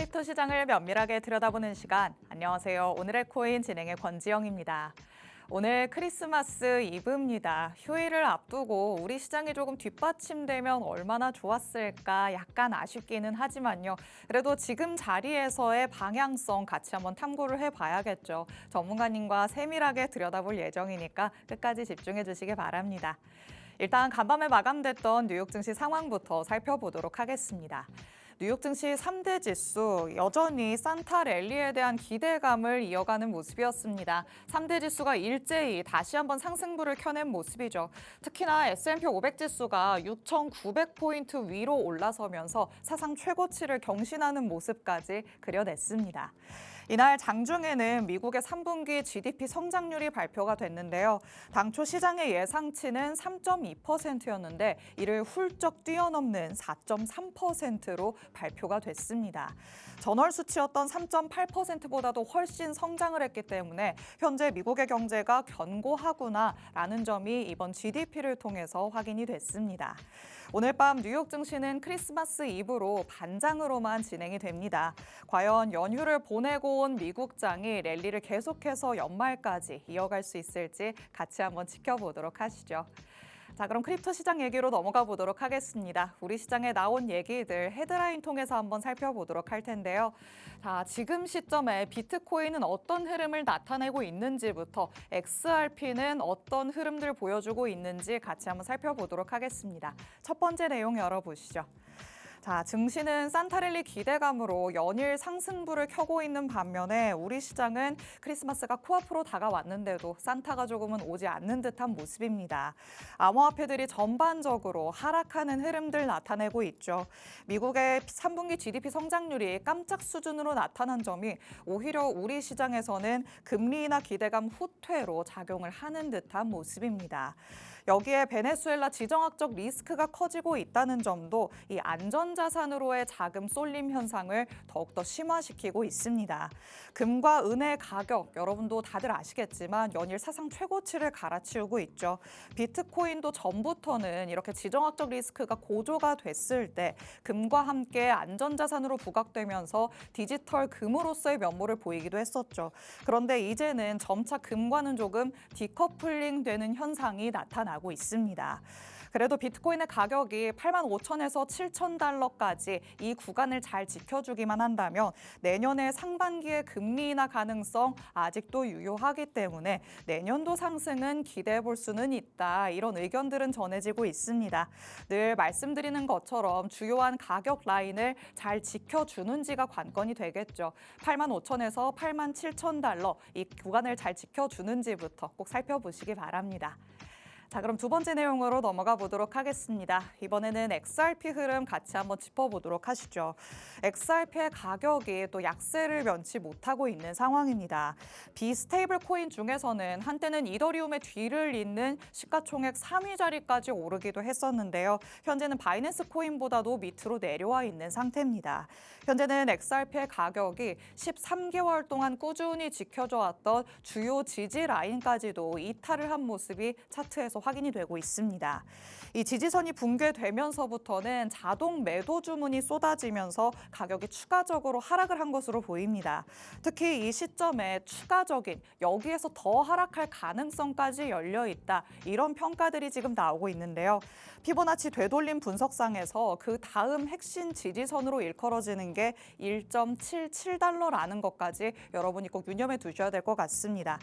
크립토 시장을 면밀하게 들여다보는 시간. 안녕하세요. 오늘의 코인 진행의 권지영입니다. 오늘 크리스마스 이브입니다. 휴일을 앞두고 우리 시장이 조금 뒷받침되면 얼마나 좋았을까 약간 아쉽기는 하지만요. 그래도 지금 자리에서의 방향성 같이 한번 탐구를 해봐야겠죠. 전문가님과 세밀하게 들여다볼 예정이니까 끝까지 집중해 주시기 바랍니다. 일단 간밤에 마감됐던 뉴욕 증시 상황부터 살펴보도록 하겠습니다. 뉴욕 증시 3대 지수 여전히 산타 랠리에 대한 기대감을 이어가는 모습이었습니다. 3대 지수가 일제히 다시 한번 상승부를 켜낸 모습이죠. 특히나 S&P 500 지수가 6,900포인트 위로 올라서면서 사상 최고치를 경신하는 모습까지 그려냈습니다. 이날 장중에는 미국의 3분기 GDP 성장률이 발표가 됐는데요. 당초 시장의 예상치는 3.2%였는데 이를 훌쩍 뛰어넘는 4.3%로 발표가 됐습니다. 전월 수치였던 3.8%보다도 훨씬 성장을 했기 때문에 현재 미국의 경제가 견고하구나라는 점이 이번 GDP를 통해서 확인이 됐습니다. 오늘 밤 뉴욕 증시는 크리스마스 이브로 반장으로만 진행이 됩니다. 과연 연휴를 보내고 온 미국장이 랠리를 계속해서 연말까지 이어갈 수 있을지 같이 한번 지켜보도록 하시죠. 자, 그럼 크립토 시장 얘기로 넘어가 보도록 하겠습니다. 우리 시장에 나온 얘기들 헤드라인 통해서 한번 살펴보도록 할 텐데요. 자, 지금 시점에 비트코인은 어떤 흐름을 나타내고 있는지부터 XRP는 어떤 흐름들 보여주고 있는지 같이 한번 살펴보도록 하겠습니다. 첫 번째 내용 열어보시죠. 자, 증시는 산타랠리 기대감으로 연일 상승부를 켜고 있는 반면에 우리 시장은 크리스마스가 코앞으로 다가왔는데도 산타가 조금은 오지 않는 듯한 모습입니다. 암호화폐들이 전반적으로 하락하는 흐름들 나타내고 있죠. 미국의 3분기 GDP 성장률이 깜짝 수준으로 나타난 점이 오히려 우리 시장에서는 금리 인하 기대감 후퇴로 작용을 하는 듯한 모습입니다. 여기에 베네수엘라 지정학적 리스크가 커지고 있다는 점도 이 안전자산으로의 자금 쏠림 현상을 더욱더 심화시키고 있습니다. 금과 은의 가격, 여러분도 다들 아시겠지만 연일 사상 최고치를 갈아치우고 있죠. 비트코인도 전부터는 이렇게 지정학적 리스크가 고조가 됐을 때 금과 함께 안전자산으로 부각되면서 디지털 금으로서의 면모를 보이기도 했었죠. 그런데 이제는 점차 금과는 조금 디커플링 되는 현상이 나타나고 있습니다. 그래도 비트코인의 가격이 85,000에서 7,000달러까지 이 구간을 잘 지켜주기만 한다면 내년에 상반기의 금리 인하 가능성 아직도 유효하기 때문에 내년도 상승은 기대해 볼 수는 있다. 이런 의견들은 전해지고 있습니다. 늘 말씀드리는 것처럼 주요한 가격 라인을 잘 지켜주는지가 관건이 되겠죠. 85,000에서 87,000달러 이 구간을 잘 지켜주는지부터 꼭 살펴보시기 바랍니다. 자, 그럼 두 번째 내용으로 넘어가 보도록 하겠습니다. 이번에는 XRP 흐름 같이 한번 짚어보도록 하시죠. XRP의 가격이 또 약세를 면치 못하고 있는 상황입니다. 비스테이블 코인 중에서는 한때는 이더리움의 뒤를 잇는 시가총액 3위 자리까지 오르기도 했었는데요. 현재는 바이낸스 코인보다도 밑으로 내려와 있는 상태입니다. 현재는 XRP의 가격이 13개월 동안 꾸준히 지켜져 왔던 주요 지지 라인까지도 이탈을 한 모습이 차트에서 확인이 되고 있습니다. 이 지지선이 붕괴되면서부터는 자동 매도 주문이 쏟아지면서 가격이 추가적으로 하락을 한 것으로 보입니다. 특히 이 시점에 추가적인 여기에서 더 하락할 가능성까지 열려 있다. 이런 평가들이 지금 나오고 있는데요. 피보나치 되돌림 분석상에서 그 다음 핵심 지지선으로 일컬어지는 게 1.77달러라는 것까지 여러분이 꼭 유념해 두셔야 될 것 같습니다.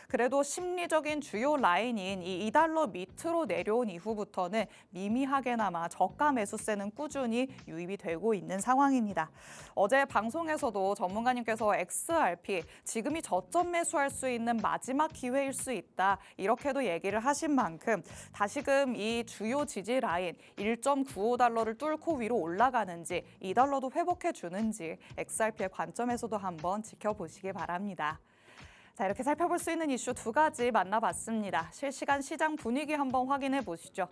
그래도 심리적인 주요 라인인 이 2달러 밑으로 내려온 이후부터는 미미하게나마 저가 매수세는 꾸준히 유입이 되고 있는 상황입니다. 어제 방송에서도 전문가님께서 XRP 지금이 저점 매수할 수 있는 마지막 기회일 수 있다. 이렇게도 얘기를 하신 만큼 다시금 이 주요 지지 라인 1.95달러를 뚫고 위로 올라가는지 2달러도 회복해 주는지 XRP의 관점에서도 한번 지켜보시기 바랍니다. 자, 이렇게 살펴볼 수 있는 이슈 두 가지 만나봤습니다. 실시간 시장 분위기 한번 확인해 보시죠.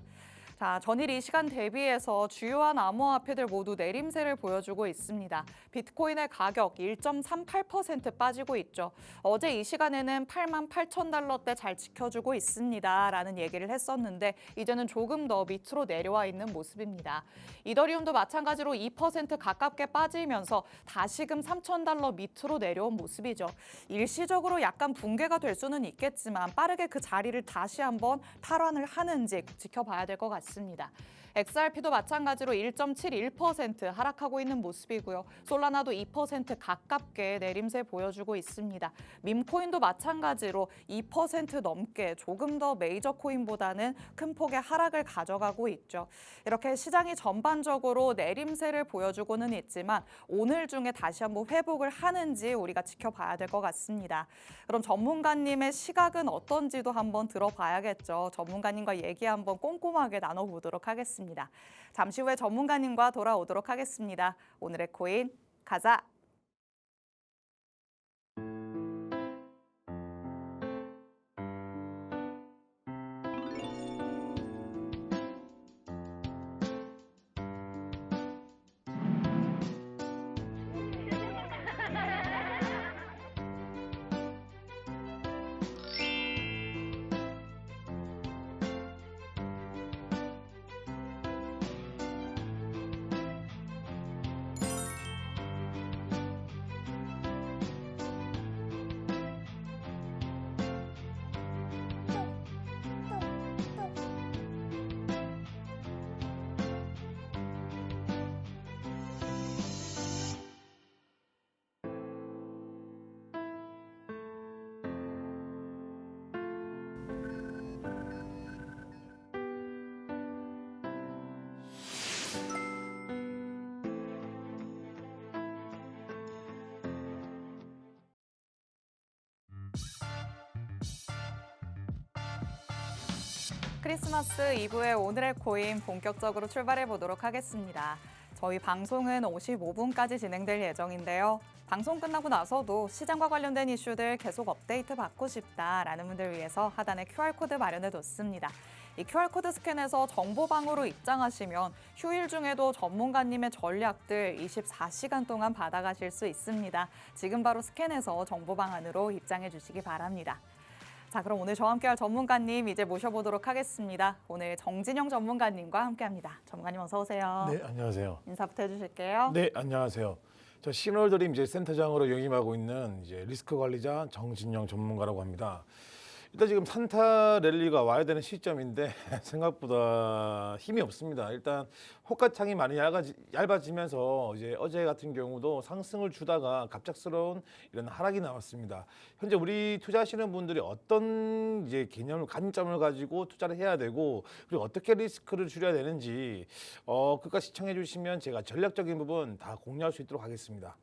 자, 전일 이 시간 대비해서 주요한 암호화폐들 모두 내림세를 보여주고 있습니다. 비트코인의 가격 1.38% 빠지고 있죠. 어제 이 시간에는 88,000달러대 잘 지켜주고 있습니다. 라는 얘기를 했었는데 이제는 조금 더 밑으로 내려와 있는 모습입니다. 이더리움도 마찬가지로 2% 가깝게 빠지면서 다시금 3,000달러 밑으로 내려온 모습이죠. 일시적으로 약간 붕괴가 될 수는 있겠지만 빠르게 그 자리를 다시 한번 탈환을 하는지 지켜봐야 될 것 같습니다. XRP도 마찬가지로 1.71% 하락하고 있는 모습이고요. 솔라나도 2% 가깝게 내림세 보여주고 있습니다. 밈코인도 마찬가지로 2% 넘게 조금 더 메이저 코인보다는 큰 폭의 하락을 가져가고 있죠. 이렇게 시장이 전반적으로 내림세를 보여주고는 있지만 오늘 중에 다시 한번 회복을 하는지 우리가 지켜봐야 될 것 같습니다. 그럼 전문가님의 시각은 어떤지도 한번 들어봐야겠죠. 전문가님과 얘기 한번 꼼꼼하게 나눠보도록 하겠습니다. 잠시 후에 전문가님과 돌아오도록 하겠습니다. 오늘의 코인 가자. 크리스마스 이브의 오늘의 코인 본격적으로 출발해 보도록 하겠습니다. 저희 방송은 55분까지 진행될 예정인데요. 방송 끝나고 나서도 시장과 관련된 이슈들 계속 업데이트 받고 싶다라는 분들 위해서 하단에 QR코드 마련해 뒀습니다. 이 QR코드 스캔해서 정보방으로 입장하시면 휴일 중에도 전문가님의 전략들 24시간 동안 받아가실 수 있습니다. 지금 바로 스캔해서 정보방 안으로 입장해 주시기 바랍니다. 자, 그럼 오늘 저와 함께할 전문가님 이제 모셔보도록 하겠습니다. 오늘 정진영 전문가님과 함께합니다. 전문가님 어서 오세요. 네, 안녕하세요. 인사부터 해주실게요. 네, 안녕하세요. 저 신월드림 이제 센터장으로 역임하고 있는 이제 리스크 관리자 정진영 전문가라고 합니다. 일단 지금 산타 랠리가 와야 되는 시점인데 생각보다 힘이 없습니다. 일단 호가창이 많이 얇아지면서 이제 어제 같은 경우도 상승을 주다가 갑작스러운 이런 하락이 나왔습니다. 현재 우리 투자하시는 분들이 어떤 이제 개념을 관점을 가지고 투자를 해야 되고 그리고 어떻게 리스크를 줄여야 되는지 끝까지 시청해 주시면 제가 전략적인 부분 다 공유할 수 있도록 하겠습니다.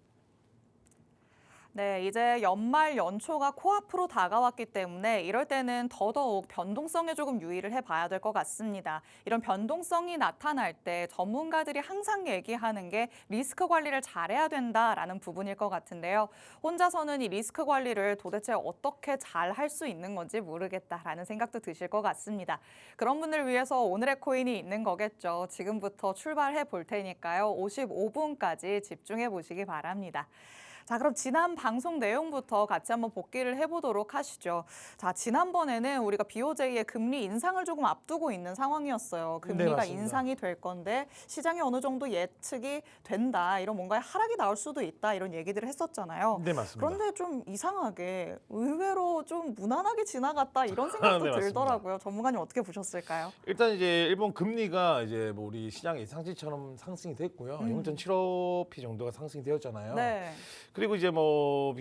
네, 이제 연말 연초가 코앞으로 다가왔기 때문에 이럴 때는 더더욱 변동성에 조금 유의를 해봐야 될 것 같습니다. 이런 변동성이 나타날 때 전문가들이 항상 얘기하는 게 리스크 관리를 잘해야 된다라는 부분일 것 같은데요. 혼자서는 이 리스크 관리를 도대체 어떻게 잘 할 수 있는 건지 모르겠다라는 생각도 드실 것 같습니다. 그런 분들 위해서 오늘의 코인이 있는 거겠죠. 지금부터 출발해 볼 테니까요. 55분까지 집중해 보시기 바랍니다. 자, 그럼 지난 방송 내용부터 같이 한번 복기를 해보도록 하시죠. 자, 지난번에는 우리가 BOJ의 금리 인상을 조금 앞두고 있는 상황이었어요. 금리가 맞습니다. 인상이 될 건데 시장이 어느 정도 예측이 된다. 이런 뭔가 하락이 나올 수도 있다. 이런 얘기들을 했었잖아요. 네, 맞습니다. 그런데 좀 이상하게 의외로 좀 무난하게 지나갔다 이런 생각도 네, 맞습니다. 들더라고요. 전문가님 어떻게 보셨을까요? 일단 이제 일본 금리가 이제 뭐 우리 시장 예상치처럼 상승이 됐고요. 0.75p 정도가 상승이 되었잖아요. 네. 그리고 이제 뭐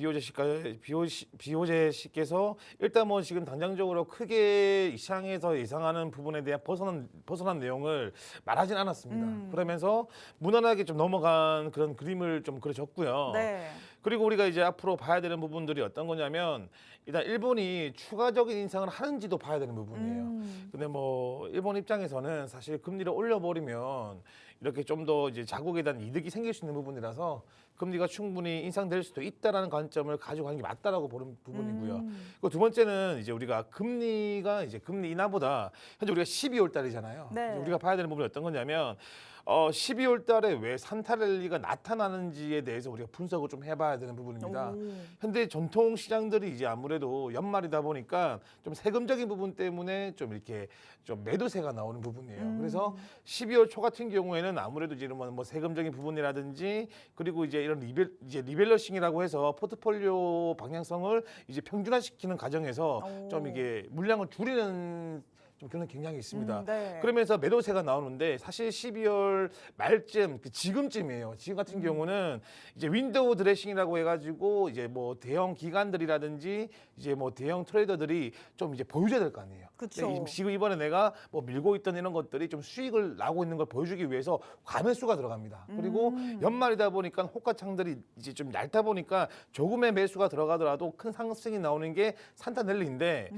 BOJ씨께서 일단 뭐 지금 당장적으로 크게 이 시장에서 예상하는 부분에 대한 벗어난 내용을 말하진 않았습니다. 그러면서 무난하게 좀 넘어간 그런 그림을 좀 그려줬고요. 네. 그리고 우리가 이제 앞으로 봐야 되는 부분들이 어떤 거냐면 일단 일본이 추가적인 인상을 하는지도 봐야 되는 부분이에요. 근데 뭐 일본 입장에서는 사실 금리를 올려버리면 이렇게 좀 더 이제 자국에 대한 이득이 생길 수 있는 부분이라서 금리가 충분히 인상될 수도 있다라는 관점을 가지고 가는 게 맞다라고 보는 부분이고요. 그리고 두 번째는 이제 우리가 금리 인하보다 현재 우리가 12월 달이잖아요. 네. 이제 우리가 봐야 되는 부분이 어떤 거냐면 12월 달에 왜 산타랠리가 나타나는지에 대해서 우리가 분석을 좀 해봐야 되는 부분입니다. 현대 전통 시장들이 이제 아무래도 연말이다 보니까 좀 세금적인 부분 때문에 좀 이렇게 좀 매도세가 나오는 부분이에요. 그래서 12월 초 같은 경우에는 아무래도 이제 뭐 세금적인 부분이라든지 그리고 이제 이런 리밸러싱이라고 해서 포트폴리오 방향성을 이제 평준화시키는 과정에서 좀 이게 물량을 줄이는 좀 그런 경향이 있습니다. 네. 그러면서 매도세가 나오는데 사실 12월 말쯤 지금쯤이에요. 지금 같은 경우는 이제 윈도우 드레싱이라고 해가지고 이제 뭐 대형 기관들이라든지 이제 뭐 대형 트레이더들이 좀 이제 보여줘야 될 거 아니에요. 그쵸. 근데 지금 이번에 내가 뭐 밀고 있던 이런 것들이 좀 수익을 나고 있는 걸 보여주기 위해서 과매수가 들어갑니다. 그리고 연말이다 보니까 호가창들이 이제 좀 얇다 보니까 조금의 매수가 들어가더라도 큰 상승이 나오는 게 산타넬리인데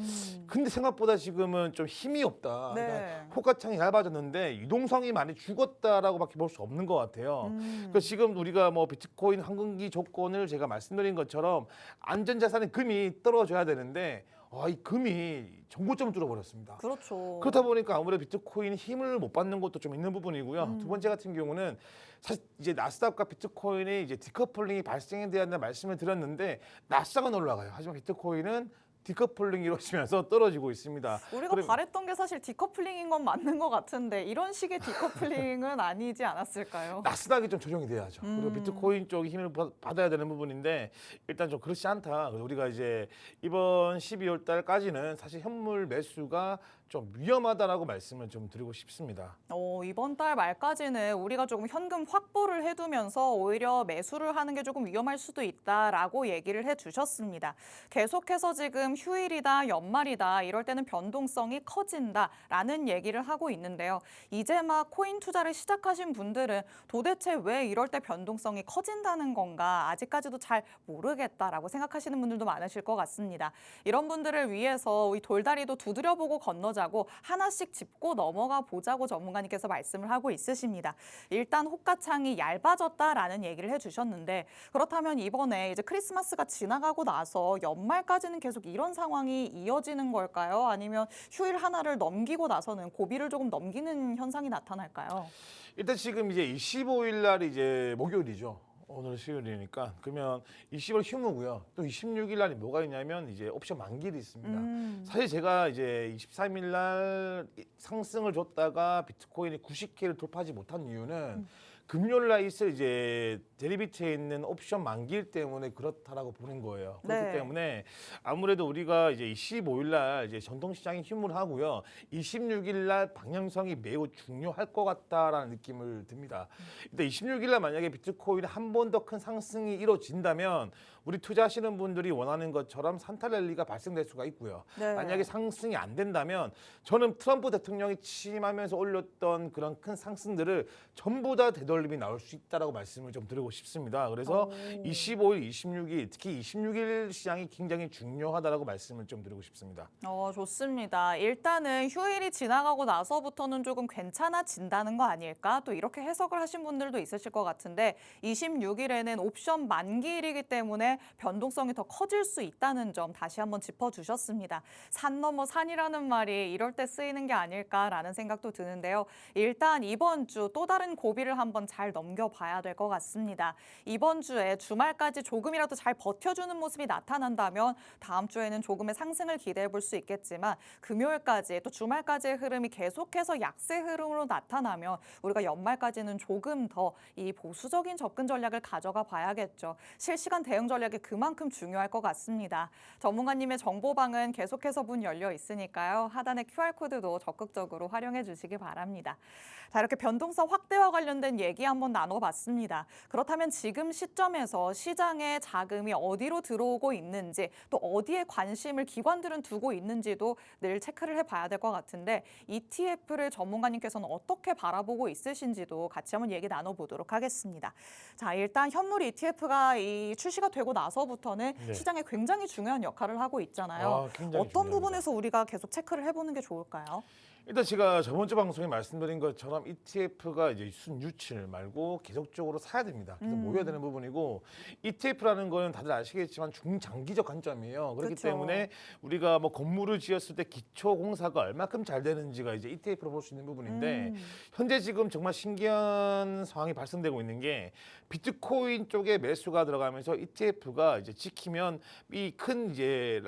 근데 생각보다 지금은 좀 힘이 없다. 네. 그러니까 호가창이 얇아졌는데 유동성이 많이 죽었다라고밖에 볼 수 없는 것 같아요. 그러니까 지금 우리가 뭐 비트코인 황금기 조건을 제가 말씀드린 것처럼 안전자산의 금이 떨어져야 되는데 이 금이 정고점을 뚫어버렸습니다. 그렇죠. 그렇다 보니까 아무래도 비트코인이 힘을 못 받는 것도 좀 있는 부분이고요. 두 번째 같은 경우는 사실 이제 나스닥과 비트코인의 이제 디커플링이 발생에 대한 말씀을 드렸는데 나스닥은 올라가요. 하지만 비트코인은 디커플링이 이루어지면서 떨어지고 있습니다. 우리가 바랬던 게 사실 디커플링인 건 맞는 것 같은데 이런 식의 디커플링은 아니지 않았을까요? 나스닥이 좀 조정이 돼야죠. 그리고 비트코인 쪽이 힘을 받아야 되는 부분인데 일단 좀 그렇지 않다. 우리가 이제 이번 12월 달까지는 사실 현물 매수가 좀 위험하다라고 말씀을 좀 드리고 싶습니다. 이번 달 말까지는 우리가 조금 현금 확보를 해두면서 오히려 매수를 하는 게 조금 위험할 수도 있다라고 얘기를 해주셨습니다. 계속해서 지금 휴일이다, 연말이다 이럴 때는 변동성이 커진다라는 얘기를 하고 있는데요. 이제 막 코인 투자를 시작하신 분들은 도대체 왜 이럴 때 변동성이 커진다는 건가 아직까지도 잘 모르겠다라고 생각하시는 분들도 많으실 것 같습니다. 이런 분들을 위해서 이 돌다리도 두드려보고 건너자고 하나씩 짚고 넘어가 보자고 전문가님께서 말씀을 하고 있으십니다. 일단 호가창이 얇아졌다라는 얘기를 해주셨는데 그렇다면 이번에 이제 크리스마스가 지나가고 나서 연말까지는 계속 이런 상황이 이어지는 걸까요? 아니면 휴일 하나를 넘기고 나서는 고비를 조금 넘기는 현상이 나타날까요? 일단 지금 이제 25일 날이 이제 목요일이죠. 오늘 수요일이니까 그러면 20월 휴무고요. 또 26일 날이 뭐가 있냐면 이제 옵션 만기일이 있습니다. 사실 제가 이제 23일 날 상승을 줬다가 비트코인이 90K를 돌파하지 못한 이유는 금요일 날 있을 이제 데리비트에 있는 옵션 만기일 때문에 그렇다라고 보는 거예요. 그렇기 네. 때문에 아무래도 우리가 이제 25일 날 이제 전통시장이 휴무하고요. 26일 날 방향성이 매우 중요할 것 같다라는 느낌을 듭니다. 일단 26일 날 만약에 비트코인이 한 번 더 큰 상승이 이루어진다면 우리 투자하시는 분들이 원하는 것처럼 산타랠리가 발생될 수가 있고요. 네. 만약에 상승이 안 된다면 저는 트럼프 대통령이 취임하면서 올렸던 그런 큰 상승들을 전부 다 되돌림이 나올 수 있다라고 말씀을 좀 드리고 싶습니다. 그래서 25일, 26일, 특히 26일 시장이 굉장히 중요하다라고 말씀을 좀 드리고 싶습니다. 좋습니다. 일단은 휴일이 지나가고 나서부터는 조금 괜찮아진다는 거 아닐까? 또 이렇게 해석을 하신 분들도 있으실 것 같은데 26일에는 옵션 만기일이기 때문에 변동성이 더 커질 수 있다는 점 다시 한번 짚어주셨습니다. 산 넘어 산이라는 말이 이럴 때 쓰이는 게 아닐까라는 생각도 드는데요. 일단 이번 주 또 다른 고비를 한번 잘 넘겨봐야 될 것 같습니다. 이번 주에 주말까지 조금이라도 잘 버텨주는 모습이 나타난다면 다음 주에는 조금의 상승을 기대해 볼 수 있겠지만 금요일까지 또 주말까지의 흐름이 계속해서 약세 흐름으로 나타나면 우리가 연말까지는 조금 더 이 보수적인 접근 전략을 가져가 봐야겠죠. 실시간 대응 전략이 그만큼 중요할 것 같습니다. 전문가님의 정보방은 계속해서 문 열려 있으니까요. 하단의 QR코드도 적극적으로 활용해 주시기 바랍니다. 자, 이렇게 변동성 확대와 관련된 얘기 한번 나눠봤습니다. 그렇다면 지금 시점에서 시장에 자금이 어디로 들어오고 있는지 또 어디에 관심을 기관들은 두고 있는지도 늘 체크를 해봐야 될 것 같은데 ETF를 전문가님께서는 어떻게 바라보고 있으신지도 같이 한번 얘기 나눠보도록 하겠습니다. 자, 일단 현물 ETF가 이 출시가 되고 나서부터는 네. 시장에 굉장히 중요한 역할을 하고 있잖아요. 굉장히 어떤 중요합니다. 부분에서 우리가 계속 체크를 해보는 게 좋을까요? 일단 제가 저번 주 방송에 말씀드린 것처럼 ETF가 이제 순유출 말고 계속적으로 사야 됩니다. 계속 모여야 되는 부분이고 ETF라는 거는 다들 아시겠지만 중장기적 관점이에요. 그렇기 그쵸. 때문에 우리가 뭐 건물을 지었을 때 기초 공사가 얼마큼 잘 되는지가 이제 ETF로 볼 수 있는 부분인데 현재 지금 정말 신기한 상황이 발생되고 있는 게 비트코인 쪽에 매수가 들어가면서 ETF가 이제 지키면 이 큰 이제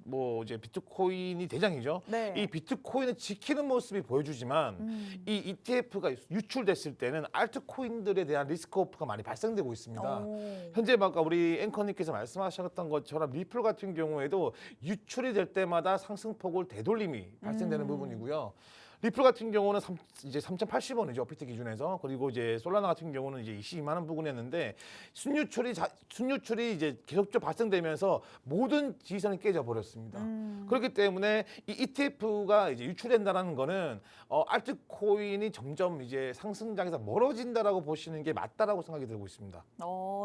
뭐 이제 비트코인이 대장이죠. 네. 이 비트코인을 지키는 모습이 보여주지만 이 ETF가 유출됐을 때는 알트코인들에 대한 리스크 오프가 많이 발생되고 있습니다. 오. 현재 아까 우리 앵커님께서 말씀하셨던 것처럼 리플 같은 경우에도 유출이 될 때마다 상승폭을 되돌림이 발생되는 부분이고요. 리플 같은 경우는 이제 3,080원이죠. 비트 기준에서. 그리고 이제 솔라나 같은 경우는 이제 22만 원 부근이었는데 순유출이 이제 계속적으로 발생되면서 모든 지지선이 깨져 버렸습니다. 그렇기 때문에 이 ETF가 이제 유출된다라는 거는 알트코인이 점점 이제 상승장에서 멀어진다라고 보시는 게 맞다라고 생각이 들고 있습니다.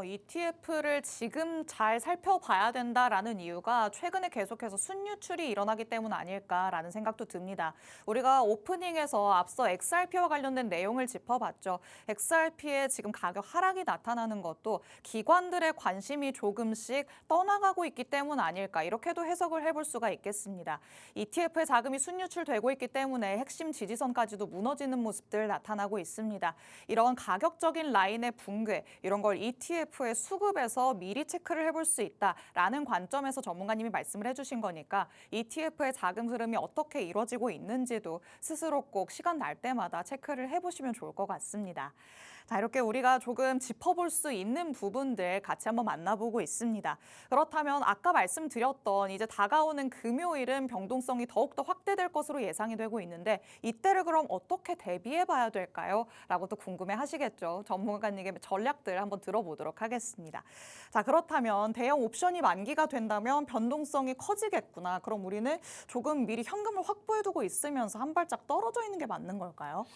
ETF를 지금 잘 살펴봐야 된다라는 이유가 최근에 계속해서 순유출이 일어나기 때문 아닐까라는 생각도 듭니다. 우리가 오프닝에서 앞서 XRP와 관련된 내용을 짚어봤죠. XRP의 지금 가격 하락이 나타나는 것도 기관들의 관심이 조금씩 떠나가고 있기 때문 아닐까 이렇게도 해석을 해볼 수가 있겠습니다. ETF의 자금이 순유출되고 있기 때문에 핵심 지지선까지도 무너지는 모습들 나타나고 있습니다. 이런 가격적인 라인의 붕괴 이런 걸 ETF의 수급에서 미리 체크를 해볼 수 있다라는 관점에서 전문가님이 말씀을 해주신 거니까 ETF의 자금 흐름이 어떻게 이루어지고 있는지도 스스로 꼭 시간 날 때마다 체크를 해보시면 좋을 것 같습니다. 자, 이렇게 우리가 조금 짚어볼 수 있는 부분들 같이 한번 만나보고 있습니다. 그렇다면 아까 말씀드렸던 이제 다가오는 금요일은 변동성이 더욱더 확대될 것으로 예상이 되고 있는데 이때를 그럼 어떻게 대비해 봐야 될까요? 라고 또 궁금해 하시겠죠. 전문가님의 전략들 한번 들어보도록 하겠습니다. 자, 그렇다면 대형 옵션이 만기가 된다면 변동성이 커지겠구나. 그럼 우리는 조금 미리 현금을 확보해두고 있으면서 한 발짝 떨어져 있는 게 맞는 걸까요?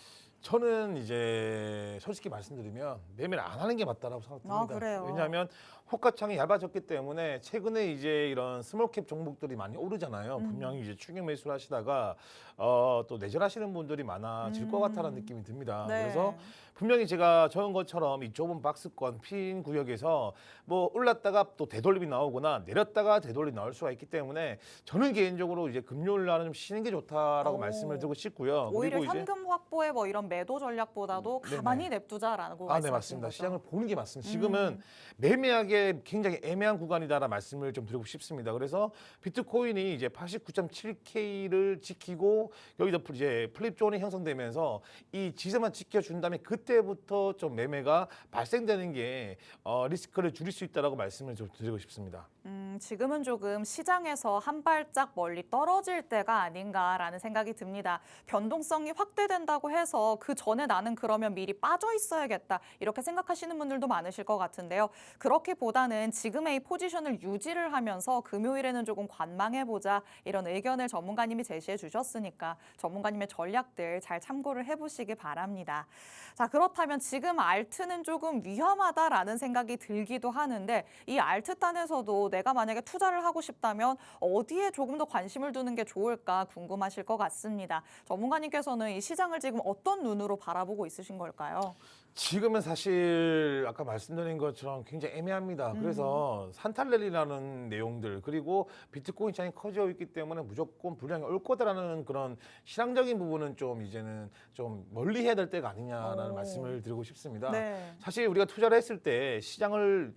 저는 이제 솔직히 말씀드리면 매매를 안 하는 게 맞다라고 생각합니다. 그래요? 왜냐하면 호가창이 얇아졌기 때문에 최근에 이제 이런 스몰캡 종목들이 많이 오르잖아요. 분명히 이제 추격 매수를 하시다가 또 내절하시는 분들이 많아질 것 같다는 느낌이 듭니다. 네. 그래서 분명히 제가 적은 것처럼 이 좁은 박스권 핀 구역에서 뭐 올랐다가 또 되돌림이 나오거나 내렸다가 되돌림이 나올 수가 있기 때문에 저는 개인적으로 이제 금요일 날은 좀 쉬는 게 좋다라고 오. 말씀을 드리고 싶고요. 오히려 그리고 이제 현금 확보에 뭐 이런 매도 전략보다도 네네. 가만히 냅두자라고 네, 말씀하시는 맞습니다. 거죠. 시장을 보는 게 맞습니다. 지금은 매매하기에 굉장히 애매한 구간이다라는 말씀을 좀 드리고 싶습니다. 그래서 비트코인이 이제 89.7K를 지키고 여기서 이제 플립존이 형성되면서 이 지세만 지켜준다면 그때부터 좀 매매가 발생되는 게 리스크를 줄일 수 있다라고 말씀을 좀 드리고 싶습니다. 지금은 조금 시장에서 한 발짝 멀리 떨어질 때가 아닌가라는 생각이 듭니다. 변동성이 확대된다고 해서 그 전에 나는 그러면 미리 빠져 있어야겠다 이렇게 생각하시는 분들도 많으실 것 같은데요. 그렇기보다는 지금의 이 포지션을 유지를 하면서 금요일에는 조금 관망해보자 이런 의견을 전문가님이 제시해 주셨으니까 전문가님의 전략들 잘 참고를 해보시기 바랍니다. 자, 그렇다면 지금 알트는 조금 위험하다라는 생각이 들기도 하는데 이 알트단에서도 내가 만약에 투자를 하고 싶다면 어디에 조금 더 관심을 두는 게 좋을까 궁금하실 것 같습니다. 전문가님께서는 이 시장을 지금 어떤 눈으로 바라보고 있으신 걸까요? 지금은 사실 아까 말씀드린 것처럼 굉장히 애매합니다. 그래서 산탈랠리라는 내용들 그리고 비트코인 시장이 커져 있기 때문에 무조건 불량이 올 거다라는 그런 실황적인 부분은 좀 이제는 좀 멀리 해야 될 때가 아니냐라는 말씀을 드리고 싶습니다. 네. 사실 우리가 투자를 했을 때 시장을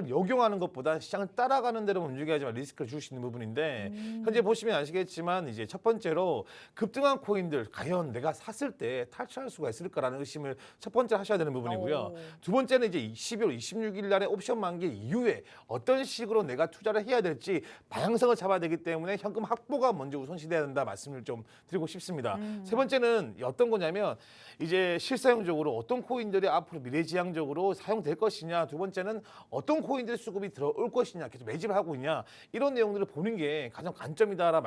역용하는 것보다 시장을 따라가는 대로 움직여야지만 리스크를 줄 수 있는 부분인데 현재 보시면 아시겠지만 이제 첫 번째로 급등한 코인들 과연 내가 샀을 때 탈출할 수가 있을까라는 의심을 첫 번째 하셔야 되는 부분이고요. 오. 두 번째는 이제 12월 26일 날에 옵션 만기 이후에 어떤 식으로 내가 투자를 해야 될지 방향성을 잡아야 되기 때문에 현금 확보가 먼저 우선시돼야 된다 말씀을 좀 드리고 싶습니다. 세 번째는 어떤 거냐면 이제 실사용적으로 어떤 코인들이 앞으로 미래지향적으로 사용될 것이냐, 두 번째는 어떤 코인들 수급이 들어올 것이냐, 계속 매집을 하고 있냐 이런 내용들을 보는 게 가장 관건이다라고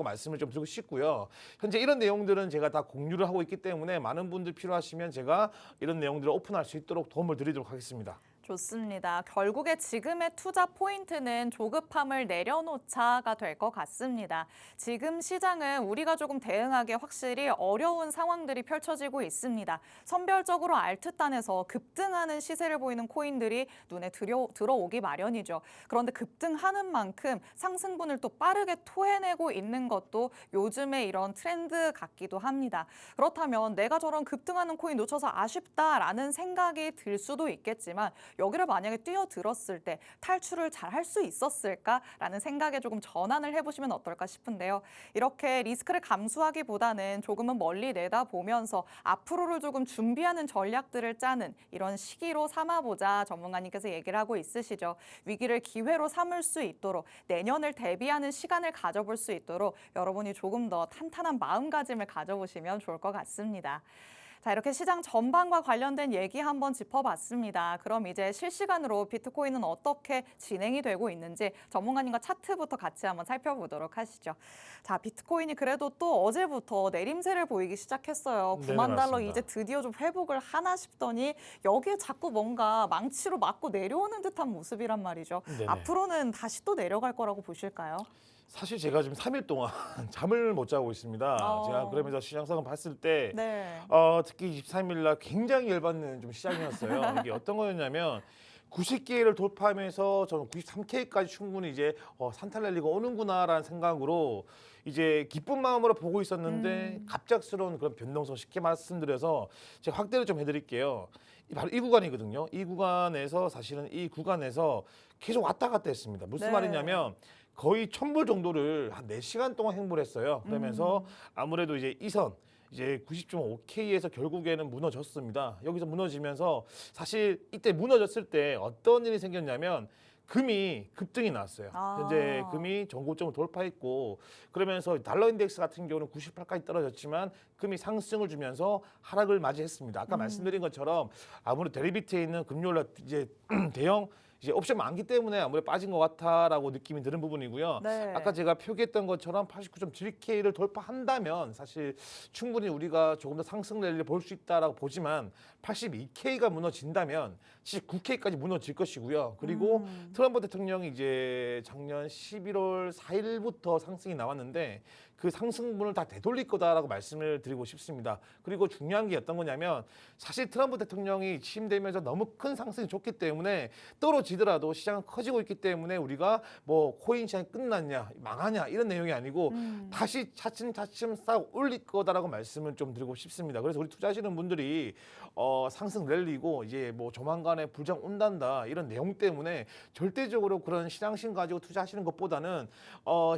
말씀을 좀 드리고 싶고요. 현재 이런 내용들은 제가 다 공유를 하고 있기 때문에 많은 분들 필요하시면 제가 이런 내용들을 오픈할 수 있도록 도움을 드리도록 하겠습니다. 좋습니다. 결국에 지금의 투자 포인트는 조급함을 내려놓자가 될 것 같습니다. 지금 시장은 우리가 조금 대응하기 확실히 어려운 상황들이 펼쳐지고 있습니다. 선별적으로 알트단에서 급등하는 시세를 보이는 코인들이 눈에 들어오기 마련이죠. 그런데 급등하는 만큼 상승분을 또 빠르게 토해내고 있는 것도 요즘의 이런 트렌드 같기도 합니다. 그렇다면 내가 저런 급등하는 코인 놓쳐서 아쉽다라는 생각이 들 수도 있겠지만 여기를 만약에 뛰어들었을 때 탈출을 잘 할 수 있었을까라는 생각에 조금 전환을 해보시면 어떨까 싶은데요. 이렇게 리스크를 감수하기보다는 조금은 멀리 내다보면서 앞으로를 조금 준비하는 전략들을 짜는 이런 시기로 삼아보자 전문가님께서 얘기를 하고 있으시죠. 위기를 기회로 삼을 수 있도록 내년을 대비하는 시간을 가져볼 수 있도록 여러분이 조금 더 탄탄한 마음가짐을 가져보시면 좋을 것 같습니다. 자, 이렇게 시장 전반과 관련된 얘기 한번 짚어봤습니다. 그럼 이제 실시간으로 비트코인은 어떻게 진행이 되고 있는지 전문가님과 차트부터 같이 한번 살펴보도록 하시죠. 자, 비트코인이 그래도 또 어제부터 내림세를 보이기 시작했어요. 네, 9만 달러 맞습니다. 이제 드디어 좀 회복을 하나 싶더니 여기에 자꾸 뭔가 망치로 맞고 내려오는 듯한 모습이란 말이죠. 네네. 앞으로는 다시 또 내려갈 거라고 보실까요? 사실 제가 지금 3일 동안 잠을 못 자고 있습니다. 어. 제가 그러면서 시장 상황 봤을 때 네. 특히 23일 날 굉장히 열받는 좀 시장이었어요. 이게 어떤 거였냐면 90K를 돌파하면서 저는 93K까지 충분히 이제 산탈랠리가 오는구나라는 생각으로 이제 기쁜 마음으로 보고 있었는데 갑작스러운 그런 변동성 쉽게 말씀드려서 제가 확대를 좀 해드릴게요. 바로 이 구간이거든요. 이 구간에서 사실은 이 구간에서 계속 왔다 갔다 했습니다. 무슨 네. 말이냐면 거의 1000불 정도를 한 4시간 동안 행보를 했어요. 그러면서 아무래도 이제 이선 이제 90.5K에서 결국에는 무너졌습니다. 여기서 무너지면서 사실 이때 무너졌을 때 어떤 일이 생겼냐면 금이 급등이 나왔어요. 아. 현재 금이 전고점을 돌파했고 그러면서 달러 인덱스 같은 경우는 98까지 떨어졌지만 금이 상승을 주면서 하락을 맞이했습니다. 아까 말씀드린 것처럼 아무래도 데리비트에 있는 금요일 이제 대형 이제 옵션 많기 때문에 아무래도 빠진 것 같다라고 느낌이 드는 부분이고요. 네. 아까 제가 표기했던 것처럼 89.7K를 돌파한다면 사실 충분히 우리가 조금 더 상승 랠리를 볼 수 있다라고 보지만 82K가 무너진다면 79K까지 무너질 것이고요. 그리고 트럼프 대통령이 이제 작년 11월 4일부터 상승이 나왔는데 그 상승분을 다 되돌릴 거다라고 말씀을 드리고 싶습니다. 그리고 중요한 게 어떤 거냐면 사실 트럼프 대통령이 취임되면서 너무 큰 상승이 좋기 때문에 떨어지더라도 시장은 커지고 있기 때문에 우리가 뭐 코인 시장이 끝났냐 망하냐 이런 내용이 아니고 다시 차츰차츰 싹 올릴 거다라고 말씀을 좀 드리고 싶습니다. 그래서 우리 투자하시는 분들이 상승 랠리고 이제 뭐 조만간에 불장 온단다 이런 내용 때문에 절대적으로 그런 시장신 가지고 투자하시는 것보다는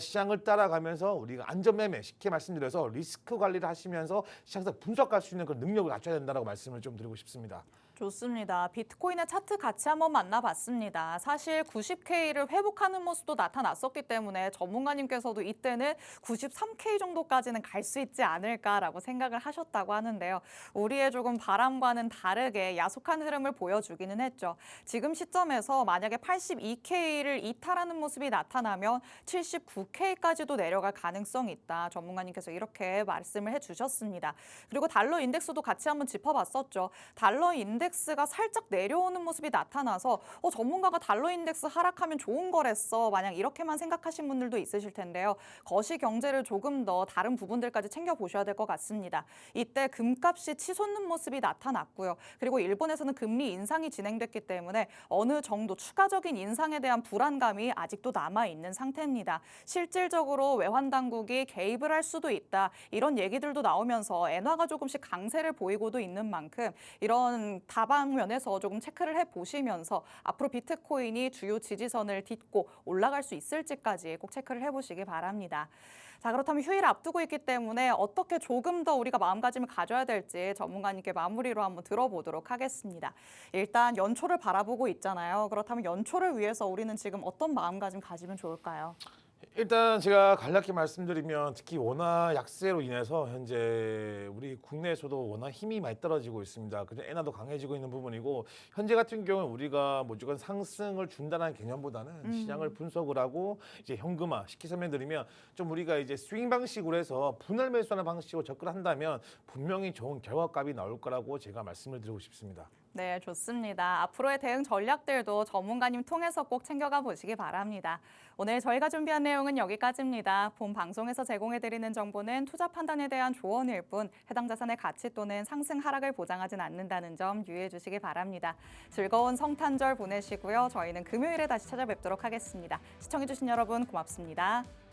시장을 따라가면서 우리가 안전매매 쉽게 말씀드려서 리스크 관리를 하시면서 시장에서 분석할 수 있는 그런 능력을 갖춰야 된다고 말씀을 좀 드리고 싶습니다. 좋습니다. 비트코인의 차트 같이 한번 만나봤습니다. 사실 90K를 회복하는 모습도 나타났었기 때문에 전문가님께서도 이때는 93K 정도까지는 갈 수 있지 않을까라고 생각을 하셨다고 하는데요. 우리의 조금 바람과는 다르게 야속한 흐름을 보여주기는 했죠. 지금 시점에서 만약에 82K를 이탈하는 모습이 나타나면 79K까지도 내려갈 가능성이 있다. 전문가님께서 이렇게 말씀을 해주셨습니다. 그리고 달러 인덱스도 같이 한번 짚어봤었죠. 달러 인덱스가 살짝 내려오는 모습이 나타나서 전문가가 달러 인덱스 하락하면 좋은 거랬어. 만약 이렇게만 생각하신 분들도 있으실 텐데요. 거시 경제를 조금 더 다른 부분들까지 챙겨보셔야 될 것 같습니다. 이때 금값이 치솟는 모습이 나타났고요. 그리고 일본에서는 금리 인상이 진행됐기 때문에 어느 정도 추가적인 인상에 대한 불안감이 아직도 남아있는 상태입니다. 실질적으로 외환 당국이 개입을 할 수도 있다. 이런 얘기들도 나오면서 엔화가 조금씩 강세를 보이고도 있는 만큼 이런 다방면에서 조금 체크를 해보시면서 앞으로 비트코인이 주요 지지선을 딛고 올라갈 수 있을지까지 꼭 체크를 해보시기 바랍니다. 자, 그렇다면 휴일 앞두고 있기 때문에 어떻게 조금 더 우리가 마음가짐을 가져야 될지 전문가님께 마무리로 한번 들어보도록 하겠습니다. 일단 연초를 바라보고 있잖아요. 그렇다면 연초를 위해서 우리는 지금 어떤 마음가짐 가지면 좋을까요? 일단 제가 간략히 말씀드리면 특히 원화 약세로 인해서 현재 우리 국내에서도 원화 힘이 많이 떨어지고 있습니다. 그래서 엔화도 강해지고 있는 부분이고 현재 같은 경우는 우리가 무조건 상승을 준다는 개념보다는 시장을 분석을 하고 이제 현금화 쉽게 설명드리면 좀 우리가 이제 스윙 방식으로 해서 분할 매수하는 방식으로 접근한다면 분명히 좋은 결과값이 나올 거라고 제가 말씀을 드리고 싶습니다. 네, 좋습니다. 앞으로의 대응 전략들도 전문가님 통해서 꼭 챙겨가 보시기 바랍니다. 오늘 저희가 준비한 내용은 여기까지입니다. 본 방송에서 제공해드리는 정보는 투자 판단에 대한 조언일 뿐 해당 자산의 가치 또는 상승 하락을 보장하진 않는다는 점 유의해 주시기 바랍니다. 즐거운 성탄절 보내시고요. 저희는 금요일에 다시 찾아뵙도록 하겠습니다. 시청해주신 여러분 고맙습니다.